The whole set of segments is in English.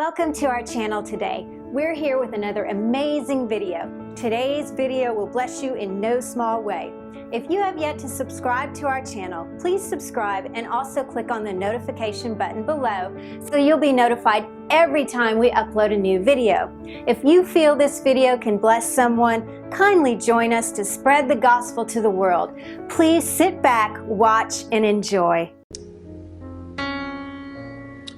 Welcome to our channel today. We're here with another amazing video. Today's video will bless you in no small way. If you have yet to subscribe to our channel, please subscribe and also click on the notification button below so you'll be notified every time we upload a new video. If you feel this video can bless someone, kindly join us to spread the gospel to the world. Please sit back, watch, and enjoy.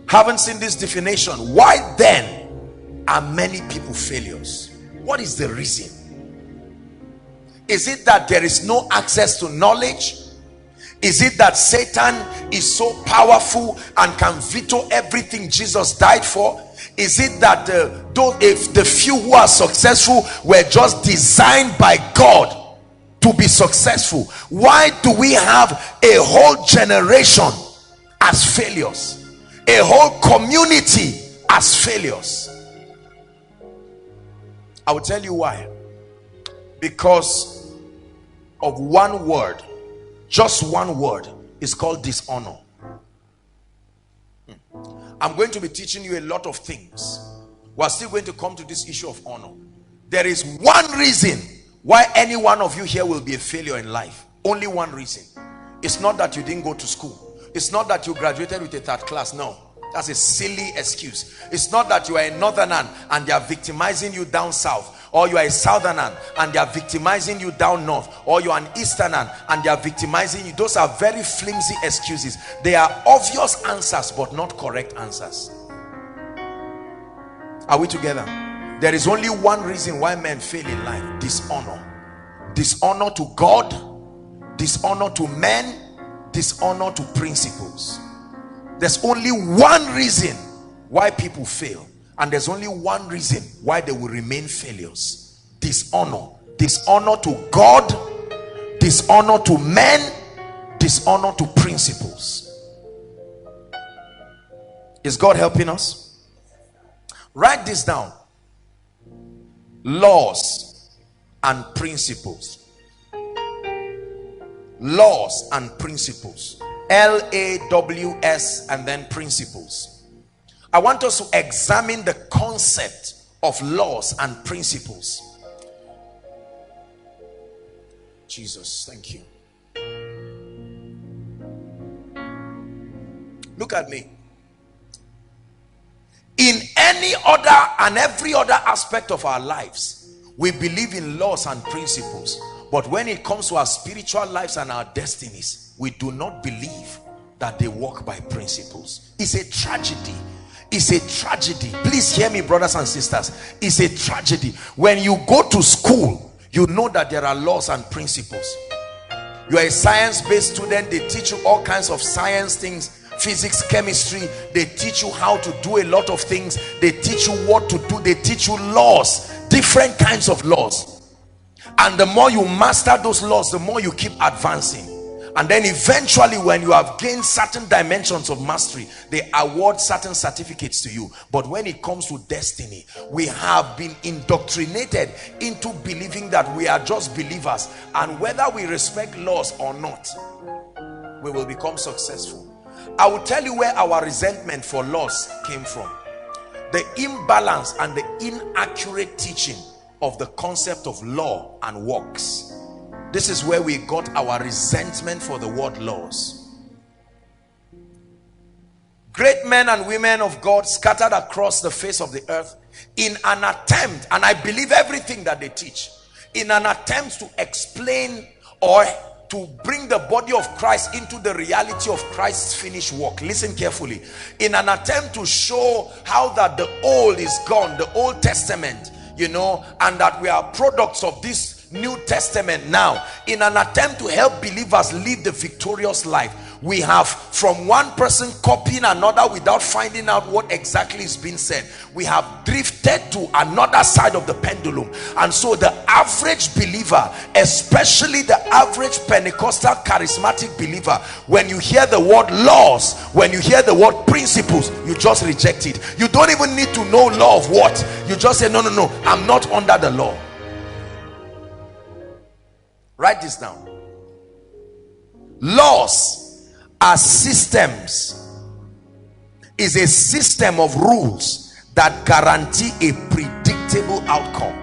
Haven't seen this definition. Why then are many people failures? What is the reason? Is it that there is no access to knowledge? Is it that Satan is so powerful and can veto everything Jesus died for? Is it that if the few who are successful were just designed by God to be successful? Why do we have a whole generation as failures? A whole community as failures? I will tell you why. Because of one word, just one word, is called dishonor. I'm going to be teaching you a lot of things. We're still going to come to this issue of honor. There is one reason why any one of you here will be a failure in life. Only one reason. It's not that you didn't go to school. It's not that you graduated with a third class. No, that's a silly excuse. It's not that you are a northerner and they are victimizing you down south, or you are a southerner and they are victimizing you down north, or you are an easterner and they are victimizing you. Those are very flimsy excuses. They are obvious answers but not correct answers. Are we together? There is only one reason why men fail in life: dishonor. Dishonor to God, dishonor to men, dishonor to principles. There's only one reason why people fail, and there's only one reason why they will remain failures: dishonor. Dishonor to God, dishonor to men, dishonor to principles. Is God helping us? Write this down: laws and principles. Laws and principles. L-A-W-S and then principles. I want us to examine the concept of laws and principles. Jesus, thank you. Look at me. In any other and every other aspect of our lives, we believe in laws and principles. But when it comes to our spiritual lives and our destinies, we do not believe that they work by principles. It's a tragedy. It's a tragedy. Please hear me, brothers and sisters. It's a tragedy. When you go to school, you know that there are laws and principles. You are a science-based student. They teach you all kinds of science things, physics, chemistry. They teach you how to do a lot of things. They teach you what to do. They teach you laws, different kinds of laws. And the more you master those laws, the more you keep advancing. And then eventually, when you have gained certain dimensions of mastery, they award certain certificates to you. But when it comes to destiny, we have been indoctrinated into believing that we are just believers, and whether we respect laws or not, we will become successful. I will tell you where our resentment for laws came from: the imbalance and the inaccurate teaching of the concept of law and works. This is where we got our resentment for the word laws. Great men and women of God scattered across the face of the earth in an attempt, and I believe everything that they teach, in an attempt to explain or to bring the body of Christ into the reality of Christ's finished work. Listen carefully. In an attempt to show how that the old is gone, the Old Testament, you know, and that we are products of this New Testament now, in an attempt to help believers live the victorious life, we have, from one person copying another without finding out what exactly is being said, we have drifted to another side of the pendulum. And so the average believer, especially the average Pentecostal charismatic believer, when you hear the word laws, when you hear the word principles, you just reject it. You don't even need to know law of what. You just say, no, I'm not under the law. Write this down. Laws are systems, is a system of rules that guarantee a predictable outcome.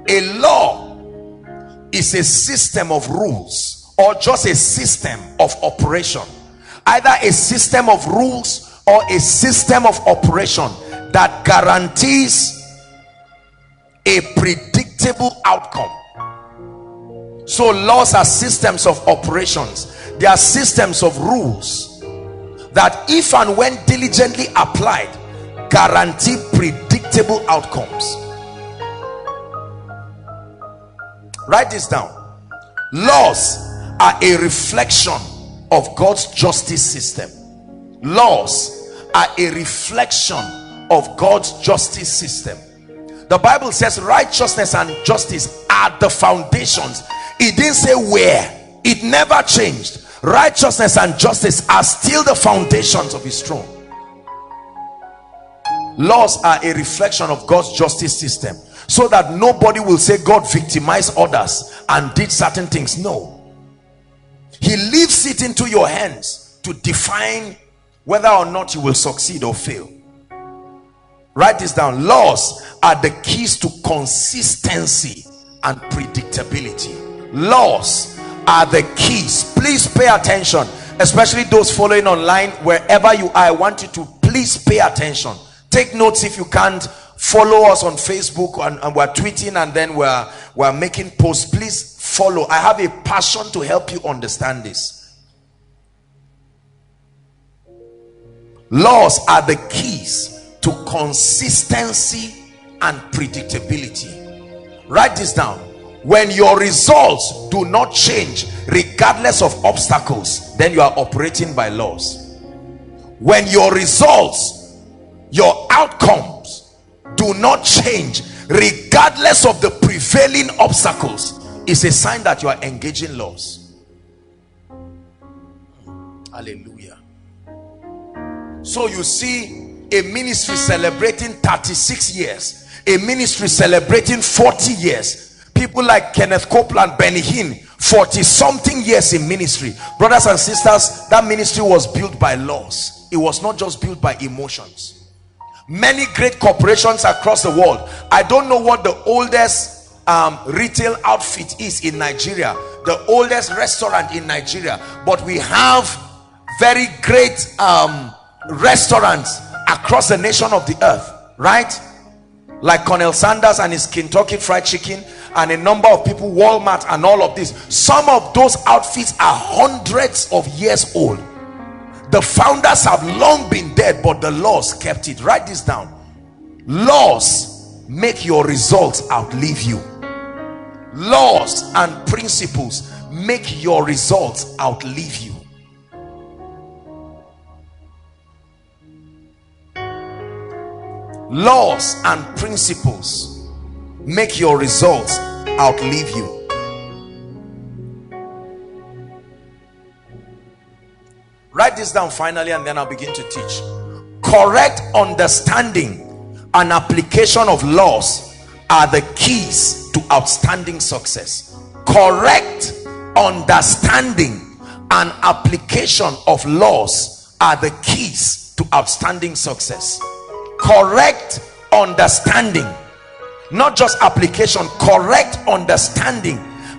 A law is a system of rules or just a system of operation, either a system of rules or a system of operation that guarantees a predictable outcome. So laws are systems of operations. They are systems of rules that, if and when diligently applied, guarantee predictable outcomes. Write this down. Laws are a reflection of God's justice system. Laws are a reflection of God's justice system. The Bible says righteousness and justice are the foundations. It didn't say where. It never changed. Righteousness and justice are still the foundations of his throne. Laws are a reflection of God's justice system, so that nobody will say God victimized others and did certain things. No, he leaves it into your hands to define whether or not you will succeed or fail. Write this down. Laws are the keys to consistency and predictability. Laws are the keys. Please pay attention, especially those following online. Wherever you are, I want you to please pay attention. Take notes if you can't. Follow us on Facebook, and we're tweeting, and then we're making posts. Please follow. I have a passion to help you understand this. Laws are the keys to consistency and predictability. Write this down. When your results do not change regardless of obstacles, then you are operating by laws. When your results, your outcomes do not change regardless of the prevailing obstacles, is a sign that you are engaging laws. Hallelujah. So you see a ministry celebrating 36 years, a ministry celebrating 40 years. People like Kenneth Copeland, Benny Hinn, 40 something years in ministry. Brothers and sisters, that ministry was built by laws. It was not just built by emotions. Many great corporations across the world. I don't know what the oldest retail outfit is in Nigeria, the oldest restaurant in Nigeria, but we have very great restaurants across the nation of the earth, right? Like Colonel Sanders and his Kentucky Fried Chicken, and a number of people, Walmart and all of this. Some of those outfits are hundreds of years old. The founders have long been dead, but the laws kept it. Write this down. Laws make your results outlive you. Laws and principles make your results outlive you. Laws and principles make your results outlive you. Write this down finally, and then I'll begin to teach. Correct understanding and application of laws are the keys to outstanding success. Correct understanding and application of laws are the keys to outstanding success. Correct understanding, not just application. Correct understanding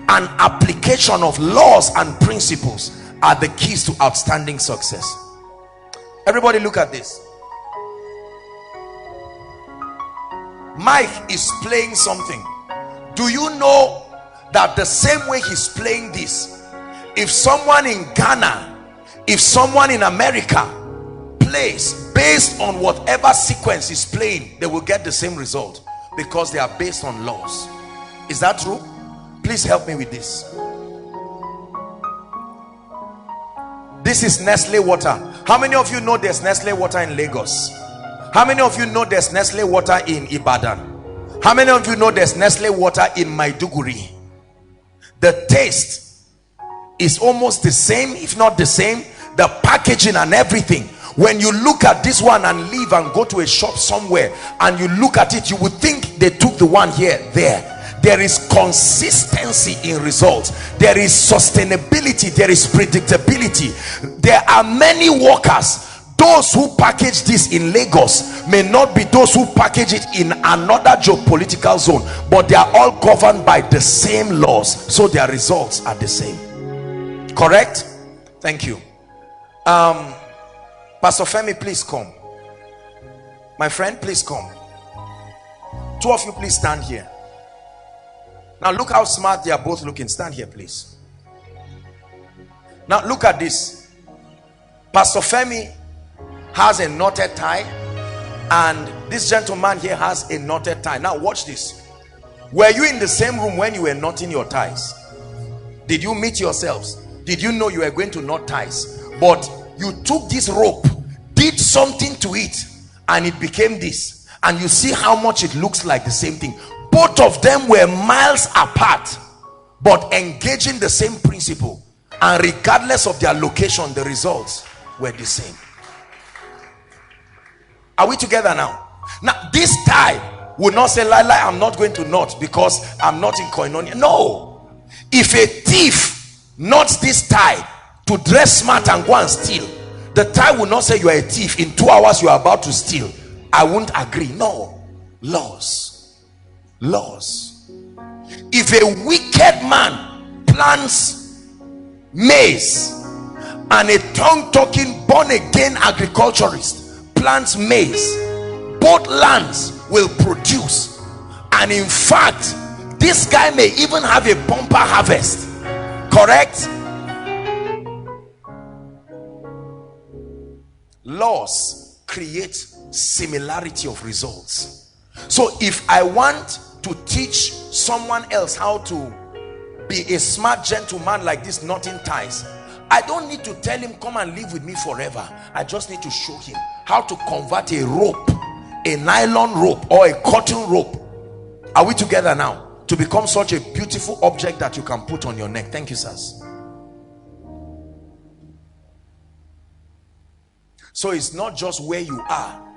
and application of laws and principles are the keys to outstanding success. Everybody look at this. Mike is playing something. Do you know that the same way he's playing this, if someone in Ghana, if someone in America plays based on whatever sequence is playing, they will get the same result, because they are based on laws? Is that true? Please help me with this. This is Nestle water. How many of you know there's Nestle water in Lagos? How many of you know there's Nestle water in Ibadan? How many of you know there's Nestle water in Maiduguri? The taste is almost the same, if not the same. The packaging and everything. When you look at this one and leave and go to a shop somewhere and you look at it, you would think they took the one here, there. There is consistency in results. There is sustainability. There is predictability. There are many workers Those who package this in Lagos may not be those who package it in another geopolitical zone, but they are all governed by the same laws, so their results are the same. Correct? Thank you. Pastor Femi, please come. My friend, please come. Two of you, please stand here. Now look how smart they are both looking. Stand here, please. Now look at this. Pastor Femi has a knotted tie, and this gentleman here has a knotted tie. Now watch this. Were you in the same room when you were knotting your ties? Did you meet yourselves? Did you know you were going to knot ties? But you took this rope, did something to it, and it became this. And you see how much it looks like the same thing. Both of them were miles apart, but engaging the same principle, and regardless of their location, the results were the same. Are we together now? Now this tie would not say, lie, I'm not going to knot because I'm not in koinonia. No. If a thief knots this tie to dress smart and go and steal, the tie will not say you are a thief, in 2 hours you are about to steal. I won't agree. No. Laws. If a wicked man plants maize, and a tongue-talking born-again agriculturist plants maize, both lands will produce. And in fact, this guy may even have a bumper harvest. Correct? Laws create similarity of results. So if I want to teach someone else how to be a smart gentleman like this knotting ties, I don't need to tell him come and live with me forever. I just need to show him how to convert a rope, a nylon rope or a cotton rope. Are we together now? To become such a beautiful object that you can put on your neck. Thank you, sirs. So it's not just where you are,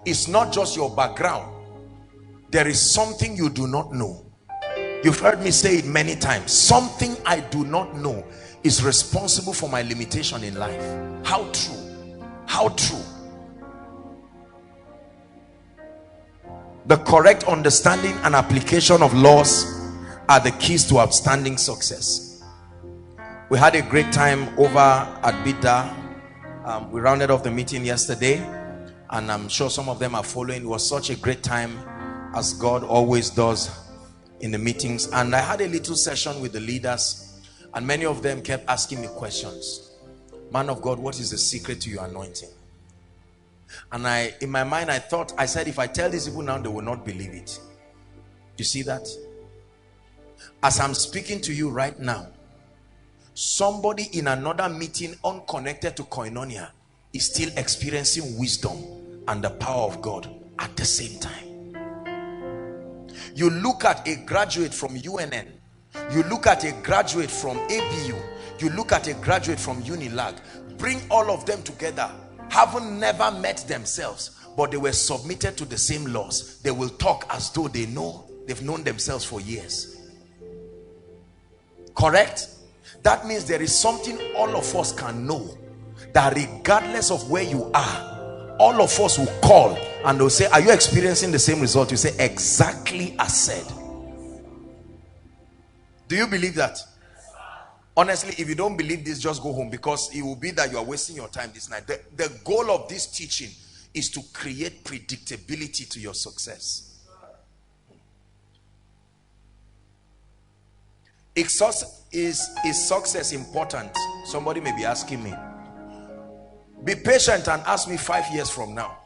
it's not just your background. There is something you do not know. You've heard me say it many times. Something I do not know is responsible for my limitation in life. How true? How true? The correct understanding and application of laws are the keys to outstanding success. We had a great time over at Bidda. We rounded off the meeting yesterday, and I'm sure some of them are following. It was such a great time, as God always does in the meetings. And I had a little session with the leaders, and many of them kept asking me questions. Man of God, what is the secret to your anointing? And in my mind, I said, if I tell these people now, they will not believe it. You see that? As I'm speaking to you right now, somebody in another meeting unconnected to koinonia is still experiencing wisdom and the power of God at the same time. You look at a graduate from UNN, you look at a graduate from ABU, you look at a graduate from Unilag, bring all of them together, haven't never met themselves, but they were submitted to the same laws. They will talk as though they've known themselves for years. Correct? That means there is something all of us can know, that regardless of where you are, all of us will call and they'll say, are you experiencing the same result? You say, exactly as said. Do you believe that? Honestly, if you don't believe this, just go home, because it will be that you are wasting your time this night. The goal of this teaching is to create predictability to your success. Is success important? Somebody may be asking me. Be patient and ask me 5 years from now.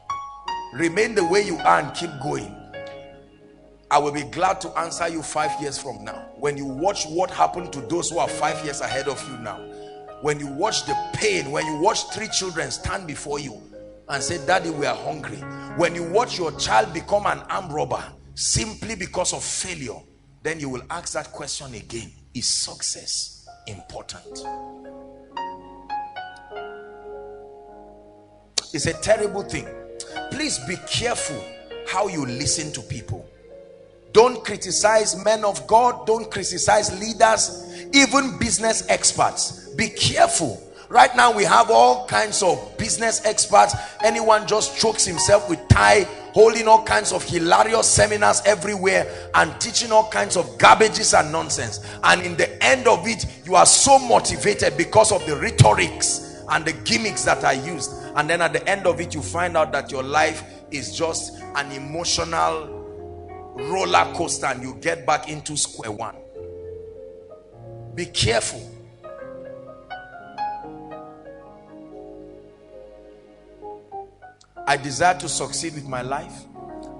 Remain the way you are and keep going. I will be glad to answer you 5 years from now. When you watch what happened to those who are 5 years ahead of you now, when you watch the pain, when you watch 3 children stand before you and say, Daddy, we are hungry. When you watch your child become an armed robber simply because of failure, then you will ask that question again. Is success important? It's a terrible thing. Please be careful how you listen to people. Don't criticize men of God. Don't criticize leaders, even business experts. Be careful Right now we have all kinds of business experts. Anyone just chokes himself with tie, holding all kinds of hilarious seminars everywhere and teaching all kinds of garbages and nonsense. And in the end of it, you are so motivated because of the rhetorics and the gimmicks that are used. And then at the end of it, you find out that your life is just an emotional roller coaster and you get back into square one. Be careful. I desire to succeed with my life.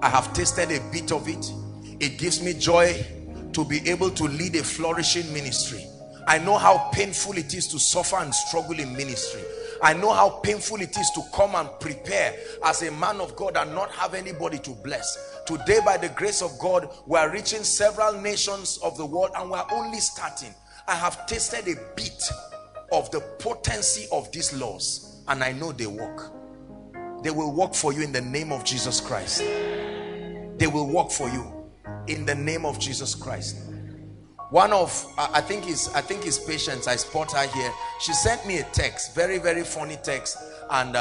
I have tasted a bit of it. It gives me joy to be able to lead a flourishing ministry. I know how painful it is to suffer and struggle in ministry. I know how painful it is to come and prepare as a man of God and not have anybody to bless. Today, by the grace of God, we are reaching several nations of the world and we are only starting. I have tasted a bit of the potency of these laws and I know they work. They will work for you in the name of Jesus Christ. They will work for you in the name of Jesus Christ. One of I think his Patience, I spot her here. She sent me a text, very funny text, and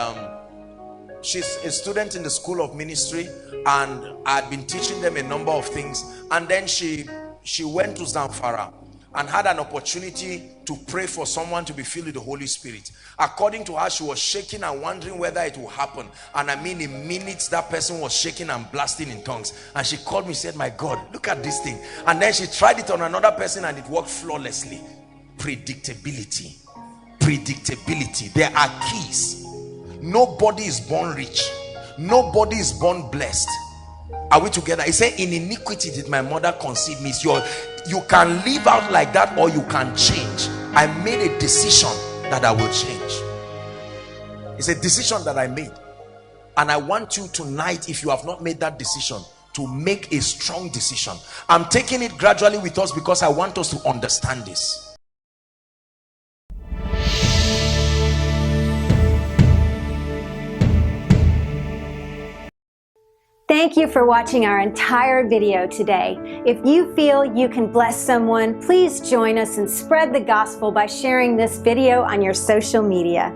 she's a student in the school of ministry, and I've been teaching them a number of things. And then she went to Zamfara and had an opportunity to pray for someone to be filled with the Holy Spirit. According to her, she was shaking and wondering whether it will happen. And I mean, in minutes, that person was shaking and blasting in tongues. And she called me and said, my God, look at this thing. And then she tried it on another person and it worked flawlessly. Predictability. Predictability. There are keys. Nobody is born rich. Nobody is born blessed. Are we together? He said, in iniquity did my mother conceive me. You can live out like that or you can change. I made a decision that I will change. It's a decision that I made. And I want you tonight, if you have not made that decision, to make a strong decision. I'm taking it gradually with us because I want us to understand this. Thank you for watching our entire video today. If you feel you can bless someone, please join us and spread the gospel by sharing this video on your social media.